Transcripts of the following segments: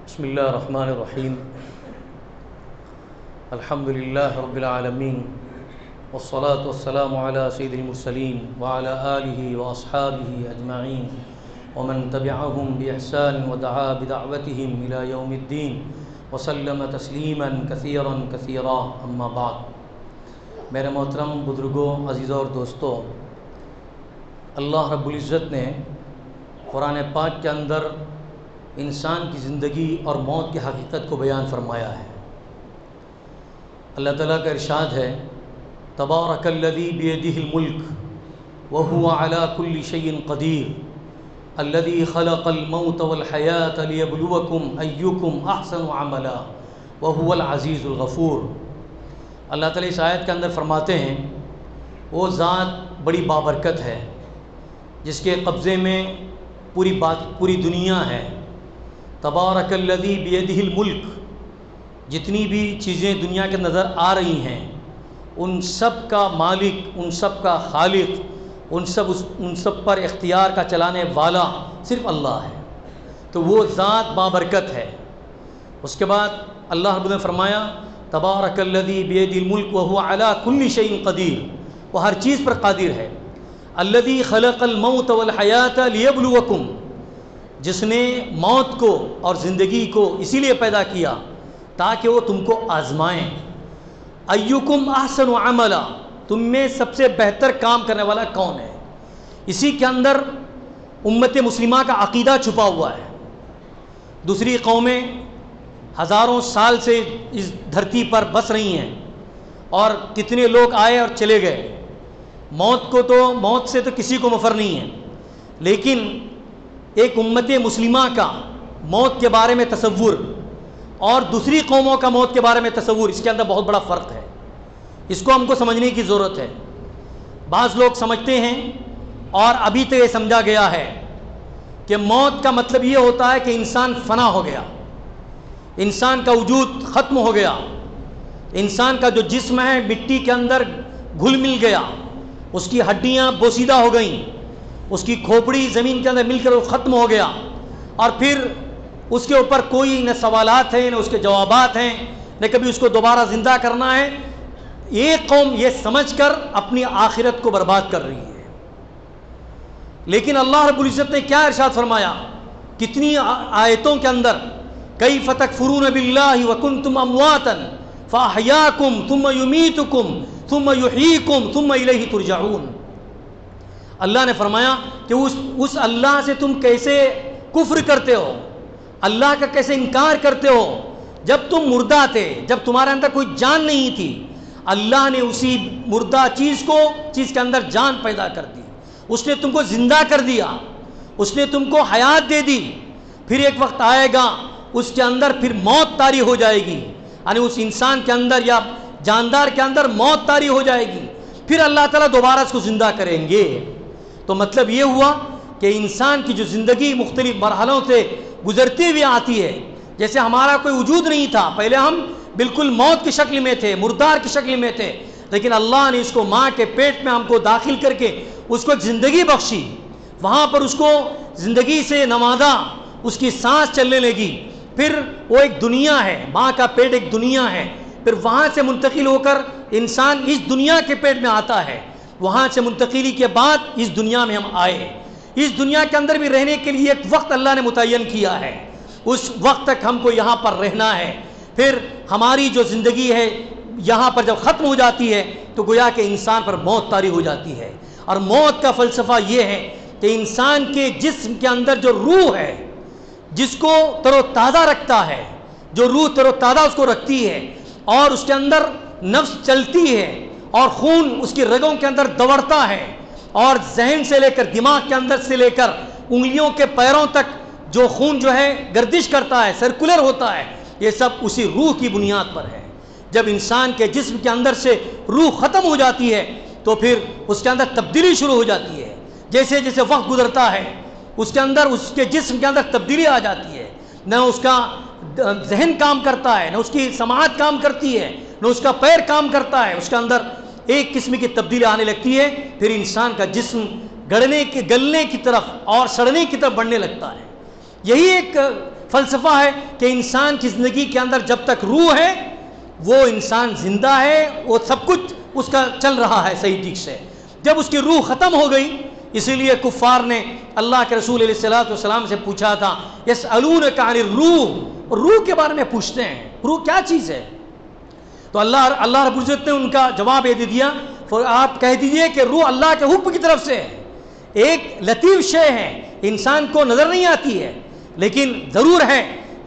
بسم اللہ الرحمن الرحیم الحمد للہ رب العالمین والصلاة والسلام علی سید المرسلین وعلی آلہ واصحابہ اجمعین ومن تبعهم بإحسان ودعا بدعوتهم إلى يوم الدین وسلم تسلیما کثیرا کثیرا اما بعد۔ میرے محترم بزرگوں، عزیزوں اور دوستوں، اللہ رب العزت نے قرآن پاک کے اندر انسان کی زندگی اور موت کی حقیقت کو بیان فرمایا ہے۔ اللہ تعالیٰ کا ارشاد ہے، تبارک الذی بیدہ الملک وہو علی کل شیء قدیر الذی خلق الموت والحیاۃ لیبلوکم ایکم احسن عملا وہو العزیز الغفور۔ اللہ تعالیٰ اس آیت کے اندر فرماتے ہیں، وہ ذات بڑی بابرکت ہے جس کے قبضے میں پوری دنیا ہے۔ تبارک الذی بیدہ الملک، جتنی بھی چیزیں دنیا کے نظر آ رہی ہیں ان سب کا مالک، ان سب کا خالق، ان سب پر اختیار کا چلانے والا صرف اللہ ہے، تو وہ ذات بابرکت ہے۔ اس کے بعد اللہ رب نے فرمایا، تبارک الذی بیدہ الملک وہو علی کل شیء قدیر، وہ ہر چیز پر قادر ہے۔ الذی خلق الموت والحیاۃ لیبلوکم، جس نے موت کو اور زندگی کو اسی لیے پیدا کیا تاکہ وہ تم کو آزمائیں۔ ایکم احسن عملا، تم میں سب سے بہتر کام کرنے والا کون ہے؟ اسی کے اندر امت مسلمہ کا عقیدہ چھپا ہوا ہے۔ دوسری قومیں ہزاروں سال سے اس دھرتی پر بس رہی ہیں اور کتنے لوگ آئے اور چلے گئے، موت سے تو کسی کو مفر نہیں ہے، لیکن ایک امت مسلمہ کا موت کے بارے میں تصور اور دوسری قوموں کا موت کے بارے میں تصور، اس کے اندر بہت بڑا فرق ہے۔ اس کو ہم کو سمجھنے کی ضرورت ہے۔ بعض لوگ سمجھتے ہیں اور ابھی تو یہ سمجھا گیا ہے کہ موت کا مطلب یہ ہوتا ہے کہ انسان فنا ہو گیا، انسان کا وجود ختم ہو گیا، انسان کا جو جسم ہے مٹی کے اندر گھل مل گیا، اس کی ہڈیاں بوسیدہ ہو گئیں، اس کی کھوپڑی زمین کے اندر مل کر وہ ختم ہو گیا، اور پھر اس کے اوپر کوئی نہ سوالات ہیں نہ اس کے جوابات ہیں، نہ کبھی اس کو دوبارہ زندہ کرنا ہے۔ ایک قوم یہ سمجھ کر اپنی آخرت کو برباد کر رہی ہے، لیکن اللہ رب العزت نے کیا ارشاد فرمایا کتنی آیتوں کے اندر، کیف تکفرون باللہ وکنتم امواتا فاحیاکم ثم یمیتکم ثم یحییکم ثم الیہ ترجعون۔ اللہ نے فرمایا کہ اس اللہ سے تم کیسے کفر کرتے ہو، اللہ کا کیسے انکار کرتے ہو، جب تم مردہ تھے، جب تمہارے اندر کوئی جان نہیں تھی، اللہ نے اسی مردہ چیز کے اندر جان پیدا کر دی، اس نے تم کو زندہ کر دیا، اس نے تم کو حیات دے دی۔ پھر ایک وقت آئے گا اس کے اندر پھر موت طاری ہو جائے گی، یعنی اس انسان کے اندر یا جاندار کے اندر موت طاری ہو جائے گی، پھر اللہ تعالیٰ دوبارہ اس کو زندہ کریں گے۔ تو مطلب یہ ہوا کہ انسان کی جو زندگی مختلف مرحلوں سے گزرتی ہوئی آتی ہے، جیسے ہمارا کوئی وجود نہیں تھا، پہلے ہم بالکل موت کی شکل میں تھے، مردار کی شکل میں تھے، لیکن اللہ نے اس کو ماں کے پیٹ میں ہم کو داخل کر کے اس کو زندگی بخشی، وہاں پر اس کو زندگی سے نوازا، اس کی سانس چلنے لگی، پھر وہ ایک دنیا ہے، ماں کا پیٹ ایک دنیا ہے، پھر وہاں سے منتقل ہو کر انسان اس دنیا کے پیٹ میں آتا ہے، وہاں سے منتقلی کے بعد اس دنیا میں ہم آئے۔ اس دنیا کے اندر بھی رہنے کے لیے ایک وقت اللہ نے متعین کیا ہے، اس وقت تک ہم کو یہاں پر رہنا ہے۔ پھر ہماری جو زندگی ہے یہاں پر جب ختم ہو جاتی ہے تو گویا کہ انسان پر موت طاری ہو جاتی ہے، اور موت کا فلسفہ یہ ہے کہ انسان کے جسم کے اندر جو روح ہے، جس کو تر و تازہ رکھتا ہے، جو روح تر و تازہ اس کو رکھتی ہے، اور اس کے اندر نفس چلتی ہے اور خون اس کی رگوں کے اندر دوڑتا ہے، اور ذہن سے لے کر دماغ کے اندر سے لے کر انگلیوں کے پیروں تک جو خون جو ہے گردش کرتا ہے، سرکولر ہوتا ہے، یہ سب اسی روح کی بنیاد پر ہے۔ جب انسان کے جسم کے اندر سے روح ختم ہو جاتی ہے تو پھر اس کے اندر تبدیلی شروع ہو جاتی ہے، جیسے جیسے وقت گزرتا ہے اس کے اندر اس کے جسم کے اندر تبدیلی آ جاتی ہے، نہ اس کا ذہن کام کرتا ہے، نہ اس کی سماعت کام کرتی ہے، نہ اس کا پیر کام کرتا ہے، اس کے اندر ایک قسم کی تبدیلی آنے لگتی ہے، پھر انسان کا جسم گلنے کی طرف اور سڑنے کی طرف بڑھنے لگتا ہے۔ یہی ایک فلسفہ ہے کہ انسان کی زندگی کے اندر جب تک روح ہے وہ انسان زندہ ہے، وہ سب کچھ اس کا چل رہا ہے صحیح ٹھیک سے۔ جب اس کی روح ختم ہو گئی، اسی لیے کفار نے اللہ کے رسول علیہ الصلوۃ والسلام سے پوچھا تھا یسألونک عن الروح، روح کے بارے میں پوچھتے ہیں، روح کیا چیز ہے؟ تو اللہ رب العزت نے ان کا جواب یہ دے دیا، آپ کہہ دیجئے کہ روح اللہ کے حکم کی طرف سے ہے، ایک لطیف شے ہے، انسان کو نظر نہیں آتی ہے، لیکن ضرور ہے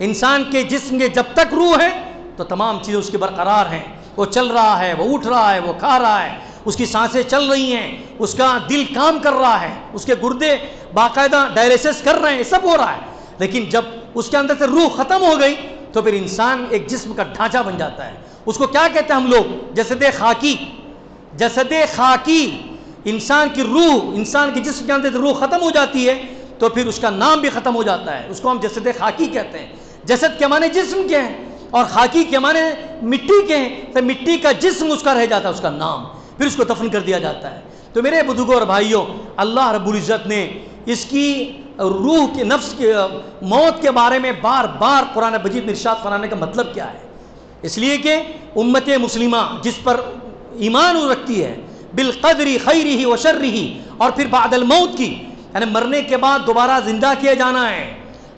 انسان کے جسم کے جب تک روح ہے تو تمام چیزیں اس کی برقرار ہیں، وہ چل رہا ہے، وہ اٹھ رہا ہے، وہ کھا رہا ہے، اس کی سانسیں چل رہی ہیں، اس کا دل کام کر رہا ہے، اس کے گردے باقاعدہ ڈائلیسس کر رہے ہیں، سب ہو رہا ہے۔ لیکن جب اس کے اندر سے روح ختم ہو گئی تو پھر انسان ایک جسم کا ڈھانچہ بن جاتا ہے، اس کو کیا کہتے ہیں ہم لوگ؟ جسد خاکی۔ جسد خاکی، انسان کی روح، انسان کے جسم کے اندر روح ختم ہو جاتی ہے تو پھر اس کا نام بھی ختم ہو جاتا ہے، اس کو ہم جسد خاکی کہتے ہیں۔ جسد کے معنی جسم کے ہیں اور خاکی کے معنی مٹی کے ہیں، تو مٹی کا جسم اس کا رہ جاتا ہے، اس کا نام، پھر اس کو دفن کر دیا جاتا ہے۔ تو میرے بزرگوں اور بھائیوں، اللہ رب العزت نے اس کی روح کے نفس کے موت کے بارے میں بار بار قرآن مجید میں ارشاد فرمانے کا مطلب کیا ہے؟ اس لیے کہ امت مسلمہ جس پر ایمان رکھتی ہے بالقدر خیرہ و شرہ، اور پھر بعد الموت کی، یعنی مرنے کے بعد دوبارہ زندہ کیا جانا ہے۔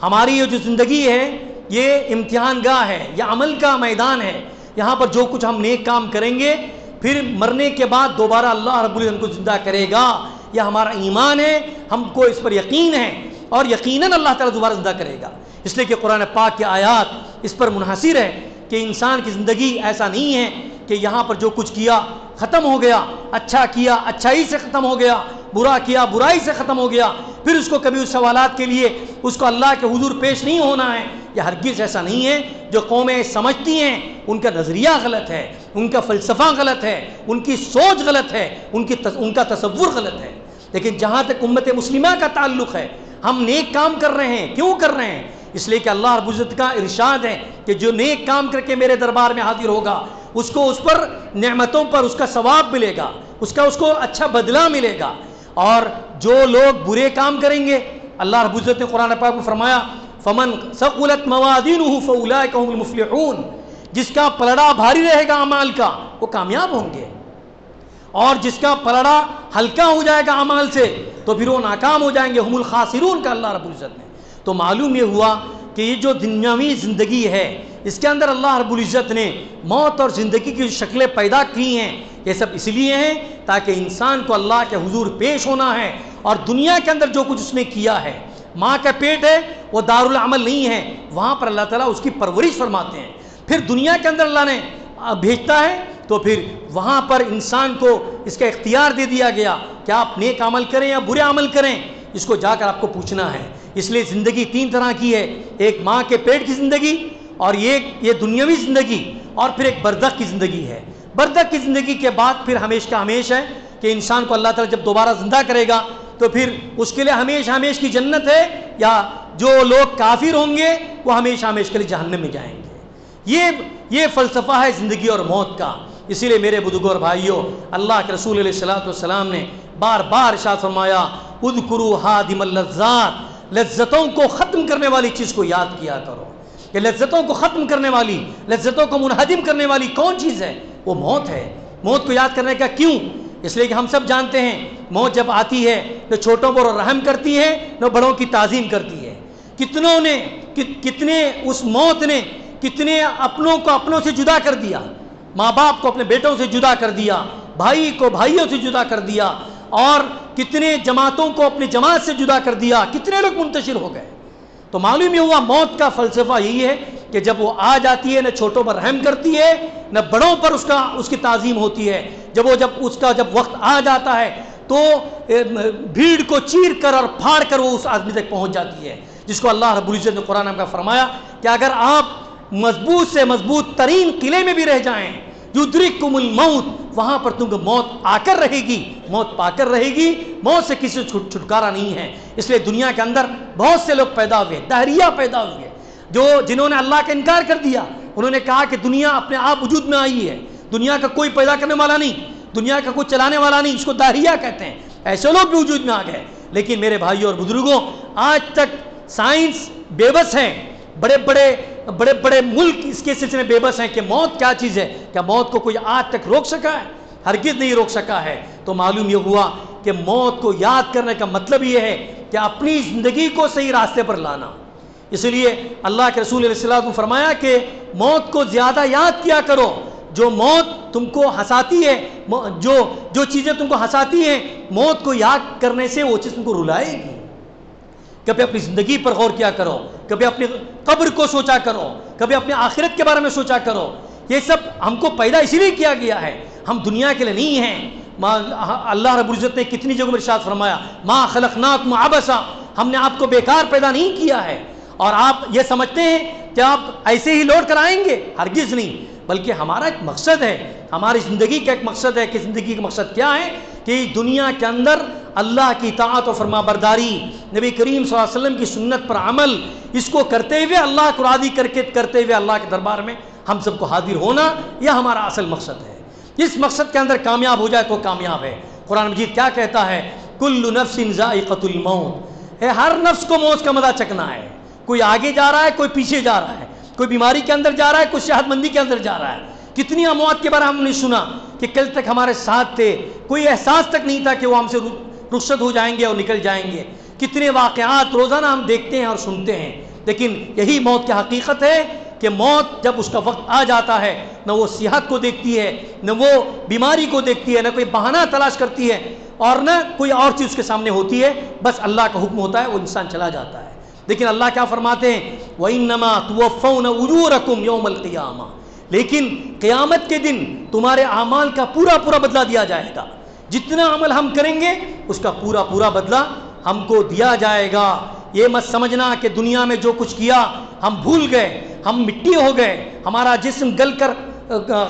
ہماری یہ جو زندگی ہے یہ امتحان گاہ ہے، یہ عمل کا میدان ہے، یہاں پر جو کچھ ہم نیک کام کریں گے پھر مرنے کے بعد دوبارہ اللہ رب العزت کو زندہ کرے گا، یہ ہمارا ایمان ہے، ہم کو اس پر یقین ہے، اور یقیناً اللہ تعالیٰ دوبارہ زندہ کرے گا۔ اس لیے کہ قرآن پاک کی آیات اس پر منحصر ہے کہ انسان کی زندگی ایسا نہیں ہے کہ یہاں پر جو کچھ کیا ختم ہو گیا، اچھا کیا اچھائی سے ختم ہو گیا، برا کیا برائی سے ختم ہو گیا، پھر اس کو کبھی اس سوالات کے لیے اس کو اللہ کے حضور پیش نہیں ہونا ہے۔ یہ ہرگز ایسا نہیں ہے۔ جو قومیں سمجھتی ہیں ان کا نظریہ غلط ہے، ان کا فلسفہ غلط ہے، ان کی سوچ غلط ہے، ان کا تصور غلط ہے۔ لیکن جہاں تک امت مسلمہ کا تعلق ہے، ہم نیک کام کر رہے ہیں، کیوں کر رہے ہیں؟ اس لیے کہ اللہ رب العزت کا ارشاد ہے کہ جو نیک کام کر کے میرے دربار میں حاضر ہوگا اس کو اس پر نعمتوں پر اس کا ثواب ملے گا، اس کو اچھا بدلہ ملے گا، اور جو لوگ برے کام کریں گے، اللہ رب العزت نے قرآن پاک میں فرمایا فمن ثقلت موازینہ فاولئک هم المفلحون، جس کا پلڑا بھاری رہے گا اعمال کا وہ کامیاب ہوں گے، اور جس کا پلڑا ہلکا ہو جائے گا اعمال سے تو پھر وہ ناکام ہو جائیں گے، ہم الخاسرون کا اللہ رب العزت نے۔ تو معلوم یہ ہوا کہ یہ جو دنیاوی زندگی ہے اس کے اندر اللہ رب العزت نے موت اور زندگی کی شکلیں پیدا کی ہیں، یہ سب اس لیے ہیں تاکہ انسان کو اللہ کے حضور پیش ہونا ہے، اور دنیا کے اندر جو کچھ اس نے کیا ہے، ماں کا پیٹ ہے وہ دارالعمل نہیں ہے، وہاں پر اللہ تعالیٰ اس کی پرورش فرماتے ہیں۔ پھر دنیا کے اندر اللہ نے بھیجتا ہے تو پھر وہاں پر انسان کو اس کا اختیار دے دیا گیا کہ آپ نیک عمل کریں یا برے عمل کریں، اس کو جا کر آپ کو پوچھنا ہے۔ اس لیے زندگی تین طرح کی ہے، ایک ماں کے پیٹ کی زندگی، اور یہ دنیاوی زندگی، اور پھر ایک برزخ کی زندگی ہے۔ برزخ کی زندگی کے بعد پھر ہمیشہ کا ہمیش ہے کہ انسان کو اللہ تعالیٰ جب دوبارہ زندہ کرے گا تو پھر اس کے لیے ہمیشہ ہمیش کی جنت ہے، یا جو لوگ کافر ہوں گے وہ ہمیشہ ہمیش کے لیے جہنم میں جائیں گے۔ یہ فلسفہ ہے زندگی اور موت کا۔ اسی لیے میرے بزرگوں اور بھائیوں، اللہ کے رسول علیہ الصلوۃ والسلام نے بار بار ارشاد فرمایا اذکروا ہادم اللذات، لذتوں کو ختم کرنے والی چیز کو یاد کیا کرو۔ کہ لذتوں کو ختم کرنے والی، لذتوں کو منہدم کرنے والی کون چیز ہے؟ وہ موت ہے۔ موت کو یاد کرنے کا کیوں؟ اس لیے کہ ہم سب جانتے ہیں موت جب آتی ہے نہ چھوٹوں پر رحم کرتی ہے نہ بڑوں کی تعظیم کرتی ہے۔ کتنے اس موت نے کتنے اپنوں کو اپنوں سے جدا کر دیا، ماں باپ کو اپنے بیٹوں سے جدا کر دیا، بھائی کو بھائیوں سے جدا کر دیا، اور کتنے جماعتوں کو اپنی جماعت سے جدا کر دیا، کتنے لوگ منتشر ہو گئے۔ تو معلوم یہ ہوا موت کا فلسفہ یہی ہے کہ جب وہ آ جاتی ہے نہ چھوٹوں پر رحم کرتی ہے نہ بڑوں پر اس کی تعظیم ہوتی ہے۔ جب اس کا وقت آ جاتا ہے تو بھیڑ کو چیر کر اور پھاڑ کر وہ اس آدمی تک پہنچ جاتی ہے، جس کو اللہ رب العزت نے قرآن میں فرمایا کہ اگر آپ مضبوط سے مضبوط ترین قلعے میں بھی رہ جائیں، یدرککم الموت، وہاں پر تم کو موت آ کر رہے گی، موت پا کر رہے گی، موت سے کسی چھٹکارا نہیں ہے۔ اس لیے دنیا کے اندر بہت سے لوگ پیدا ہوئے، دہریہ پیدا ہوئے، جنہوں نے اللہ کا انکار کر دیا۔ انہوں نے کہا کہ دنیا اپنے آپ وجود میں آئی ہے، دنیا کا کوئی پیدا کرنے والا نہیں، دنیا کا کوئی چلانے والا نہیں، اس کو دہریہ کہتے ہیں۔ ایسے لوگ بھی وجود میں آ گئے۔ لیکن میرے بھائیوں اور بزرگوں، آج تک سائنس بے بس ہے، بڑے بڑے ملک اس کے سلسلے میں بے بس ہیں کہ موت کیا چیز ہے، کیا موت کو کوئی آج تک روک سکا ہے؟ ہرگز نہیں روک سکا ہے۔ تو معلوم یہ ہوا کہ موت کو یاد کرنے کا مطلب یہ ہے کہ اپنی زندگی کو صحیح راستے پر لانا۔ اس لیے اللہ کے رسول علیہ السلام نے فرمایا کہ موت کو زیادہ یاد کیا کرو۔ جو موت تم کو ہنساتی ہے، جو چیزیں تم کو ہنساتی ہیں، موت کو یاد کرنے سے وہ چیز تم کو رلائے گی۔ کبھی اپنی زندگی پر غور کیا کرو، کبھی اپنی قبر کو سوچا کرو، کبھی اپنے آخرت کے بارے میں سوچا کرو۔ یہ سب ہم کو پیدا اسی لیے کیا گیا ہے، ہم دنیا کے لیے نہیں ہیں۔ اللہ رب العزت نے کتنی جگہوں میں ارشاد فرمایا ما خلقناکم عبثا، ہم نے آپ کو بیکار پیدا نہیں کیا ہے اور آپ یہ سمجھتے ہیں کہ آپ ایسے ہی لوٹ کر آئیں گے، ہرگز نہیں، بلکہ ہمارا ایک مقصد ہے، ہماری زندگی کا ایک مقصد ہے۔ کہ زندگی کا مقصد کیا ہے؟ کہ دنیا کے اندر اللہ کی اطاعت و فرما برداری، نبی کریم صلی اللہ علیہ وسلم کی سنت پر عمل، اس کو کرتے ہوئے اللہ کو راضی کرتے ہوئے اللہ کے دربار میں ہم سب کو حاضر ہونا، یہ ہمارا اصل مقصد ہے۔ اس مقصد کے اندر کامیاب ہو جائے تو کامیاب ہے۔ قرآن مجید کیا کہتا ہے؟ کل نفس ذائقۃ الموت، ہر نفس کو موت کا مزہ چکھنا ہے۔ کوئی آگے جا رہا ہے، کوئی پیچھے جا رہا ہے، کوئی بیماری کے اندر جا رہا ہے، کوئی صحت مندی کے اندر جا رہا ہے۔ کتنی اموات کے بارے ہم نے سنا کہ کل تک ہمارے ساتھ تھے، کوئی احساس تک نہیں تھا کہ وہ ہم سے رخصت ہو جائیں گے اور نکل جائیں گے۔ کتنے واقعات روزانہ ہم دیکھتے ہیں اور سنتے ہیں، لیکن یہی موت کی حقیقت ہے کہ موت جب اس کا وقت آ جاتا ہے، نہ وہ صحت کو دیکھتی ہے، نہ وہ بیماری کو دیکھتی ہے، نہ کوئی بہانہ تلاش کرتی ہے اور نہ کوئی اور چیز اس کے سامنے ہوتی ہے، بس اللہ کا حکم ہوتا ہے، وہ انسان چلا جاتا ہے۔ لیکن اللہ کیا فرماتے ہیں؟ وَإِنَّمَا تُوَفَّوْنَ أُجُورَكُمْ يَوْمَ الْقِيَامَةِ، لیکن قیامت کے دن تمہارے اعمال کا پورا بدلہ دیا جائے گا۔ جتنا عمل ہم کریں گے اس کا پورا بدلہ ہم کو دیا جائے گا۔ یہ مت سمجھنا کہ دنیا میں جو کچھ کیا ہم بھول گئے، ہم مٹی ہو گئے، ہمارا جسم گل کر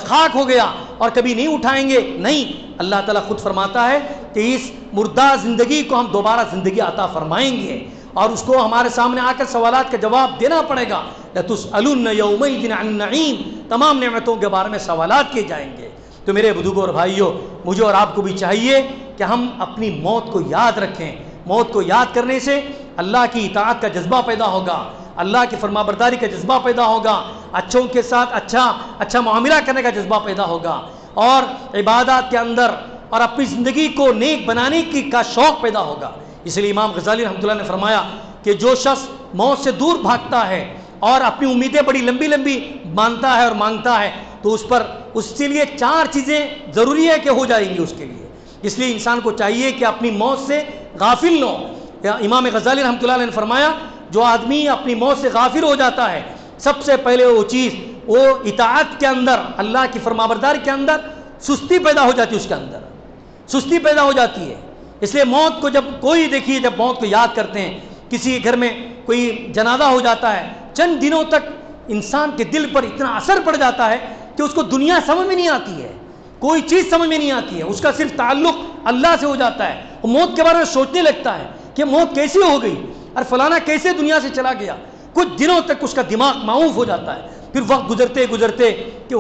خاک ہو گیا اور کبھی نہیں اٹھائیں گے، نہیں۔ اللہ تعالیٰ خود فرماتا ہے کہ اس مردہ زندگی کو ہم دوبارہ زندگی عطا فرمائیں گے اور اس کو ہمارے سامنے آ کر سوالات کا جواب دینا پڑے گا۔ لَتُسْأَلُنَّ يَوْمَئِذٍ عَنِ النَّعِيمِ، تمام نعمتوں کے بارے میں سوالات کیے جائیں گے۔ تو میرے بزرگوں اور بھائیوں، مجھے اور آپ کو بھی چاہیے کہ ہم اپنی موت کو یاد رکھیں۔ موت کو یاد کرنے سے اللہ کی اطاعت کا جذبہ پیدا ہوگا، اللہ کی فرما برداری کا جذبہ پیدا ہوگا، اچھوں کے ساتھ اچھا معاملہ کرنے کا جذبہ پیدا ہوگا اور عبادات کے اندر اور اپنی زندگی کو نیک بنانے کا شوق پیدا ہوگا۔ اس لیے امام غزالی رحمۃ اللہ نے فرمایا کہ جو شخص موت سے دور بھاگتا ہے اور اپنی امیدیں بڑی لمبی مانتا ہے اور مانگتا ہے تو اس کے لیے 4 چیزیں ضروری ہے کہ ہو جائیں گی اس کے لیے۔ اس لیے انسان کو چاہیے کہ اپنی موت سے غافل نہ ہو۔ امام غزالی رحمۃ اللہ علیہ نے فرمایا جو آدمی اپنی موت سے غافل ہو جاتا ہے، سب سے پہلے وہ چیز، وہ اطاعت کے اندر، اللہ کی فرمانبرداری کے اندر سستی پیدا ہو جاتی ہے، اس کے اندر سستی پیدا ہو جاتی ہے۔ اس لیے موت کو جب جب موت کو یاد کرتے ہیں، کسی گھر میں کوئی جنازہ ہو جاتا ہے، چند دنوں تک انسان کے دل پر اتنا اثر پڑ جاتا ہے کہ اس کو دنیا سمجھ میں نہیں آتی ہے، کوئی چیز سمجھ میں نہیں آتی ہے، اس کا صرف تعلق اللہ سے ہو جاتا ہے۔ وہ موت کے بارے میں سوچنے لگتا ہے کہ موت کیسے ہو گئی اور فلانا کیسے دنیا سے چلا گیا۔ کچھ دنوں تک اس کا دماغ معوف ہو جاتا ہے، پھر وقت گزرتے کہ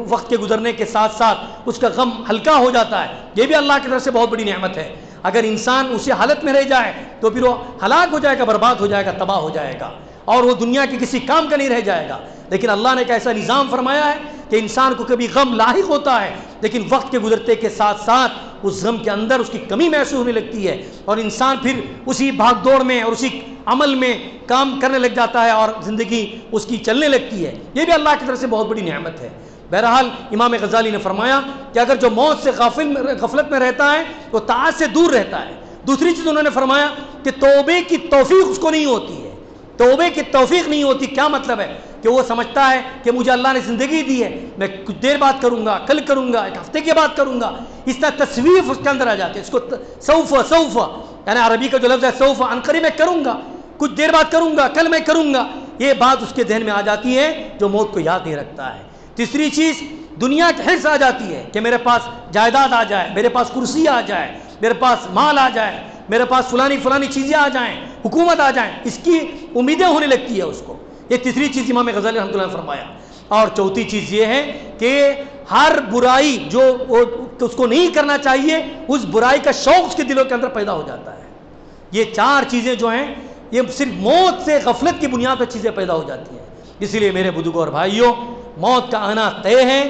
وقت کے گزرنے کے ساتھ ساتھ اس کا غم ہلکا ہو جاتا ہے۔ یہ بھی اللہ کی طرف سے بہت بڑی نعمت ہے۔ اگر انسان اسی حالت میں رہ جائے تو پھر وہ ہلاک ہو جائے گا، برباد ہو جائے گا، تباہ ہو جائے گا اور وہ دنیا کے کسی کام کا نہیں رہ جائے گا۔ لیکن اللہ نے ایک ایسا نظام فرمایا ہے کہ انسان کو کبھی غم لاحق ہوتا ہے، لیکن وقت کے گزرتے کے ساتھ ساتھ اس غم کے اندر اس کی کمی محسوس ہونے لگتی ہے اور انسان پھر اسی بھاگ دوڑ میں اور اسی عمل میں کام کرنے لگ جاتا ہے اور زندگی اس کی چلنے لگتی ہے۔ یہ بھی اللہ کی طرف سے بہت بڑی نعمت ہے۔ بہرحال امام غزالی نے فرمایا کہ اگر جو موت سے غفلت میں رہتا ہے وہ طاعت سے دور رہتا ہے۔ دوسری چیز انہوں نے فرمایا کہ توبے کی توفیق اس کو نہیں ہوتی ہے، توبے کی توفیق نہیں ہوتی۔ کیا مطلب ہے؟ کہ وہ سمجھتا ہے کہ مجھے اللہ نے زندگی دی ہے، میں کچھ دیر بعد کروں گا، کل کروں گا، 1 ہفتے کے بعد کروں گا، اس طرح تصویف اس کے اندر آ جاتی ہے۔ اس کو سوف یعنی عربی کا جو لفظ ہے سوف، عنقریب میں کروں گا، کچھ دیر بعد کروں گا، کل میں کروں گا، یہ بات اس کے ذہن میں آ جاتی ہے جو موت کو یاد نہیں رکھتا ہے۔ تیسری چیز دنیا کی حرص آ جاتی ہے کہ میرے پاس جائیداد آ جائے، میرے پاس کرسی آ جائے، میرے پاس مال آ جائے، میرے پاس فلانی چیزیں آ جائیں، حکومت آ جائیں، اس کی امیدیں ہونے لگتی ہے اس کو۔ یہ تیسری چیز امام غزالی رحمۃ اللہ نے فرمایا۔ اور چوتھی چیز یہ ہے کہ ہر برائی جو اس کو نہیں کرنا چاہیے، اس برائی کا شوق اس کے دلوں کے اندر پیدا ہو جاتا ہے۔ یہ 4 چیزیں جو ہیں یہ صرف موت سے غفلت کی بنیاد پر چیزیں پیدا ہو جاتی ہیں. اسی لیے میرے بزرگوں اور بھائیوں، موت کا آنا طے ہے،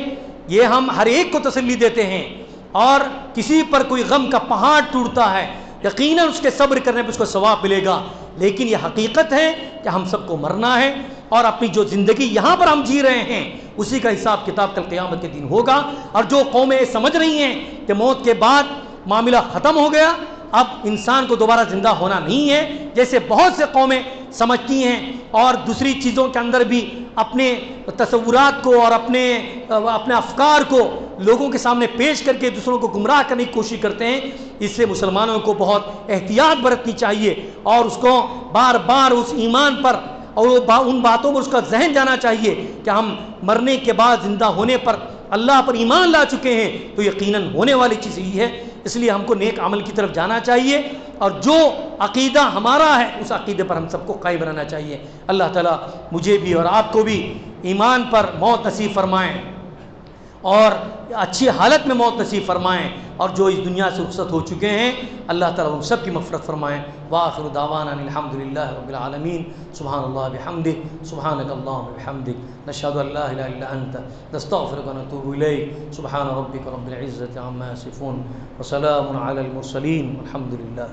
یہ ہم ہر ایک کو تسلی دیتے ہیں. اور کسی پر کوئی غم کا پہاڑ ٹوٹتا ہے، یقیناً اس کے صبر کرنے پہ اس کو ثواب ملے گا، لیکن یہ حقیقت ہے کہ ہم سب کو مرنا ہے، اور اپنی جو زندگی یہاں پر ہم جی رہے ہیں اسی کا حساب کتاب کل قیامت کے دن ہوگا. اور جو قومیں سمجھ رہی ہیں کہ موت کے بعد معاملہ ختم ہو گیا، اب انسان کو دوبارہ زندہ ہونا نہیں ہے، جیسے بہت سے قومیں سمجھتی ہیں اور دوسری چیزوں کے اندر بھی اپنے تصورات کو اور اپنے افکار کو لوگوں کے سامنے پیش کر کے دوسروں کو گمراہ کرنے کی کوشش کرتے ہیں. اس سے مسلمانوں کو بہت احتیاط برتنی چاہیے، اور اس کو بار بار اس ایمان پر اور ان باتوں پر اس کا ذہن جانا چاہیے کہ ہم مرنے کے بعد زندہ ہونے پر اللہ پر ایمان لا چکے ہیں تو یقیناً ہونے والی چیز یہی ہے. اس لیے ہم کو نیک عمل کی طرف جانا چاہیے، اور جو عقیدہ ہمارا ہے اس عقیدے پر ہم سب کو قائم رہنا چاہیے. اللہ تعالیٰ مجھے بھی اور آپ کو بھی ایمان پر موت نصیب فرمائیں، اور اچھی حالت میں موت نصیب فرمائیں، اور جو اس دنیا سے رخصت ہو چکے ہیں اللہ تعالیٰ ان سب کی مغفرت فرمائیں. وآخر دعوانا الحمدللہ رب العالمین. سبحان اللہ بحمدہ، سبحانک اللہم بحمدک، نشہد ان لا الہ الا انت، نستغفرک ونتوب الیک. سبحان ربک رب العزۃ عما یصفون، وسلام علی المرسلین، والحمد للہ.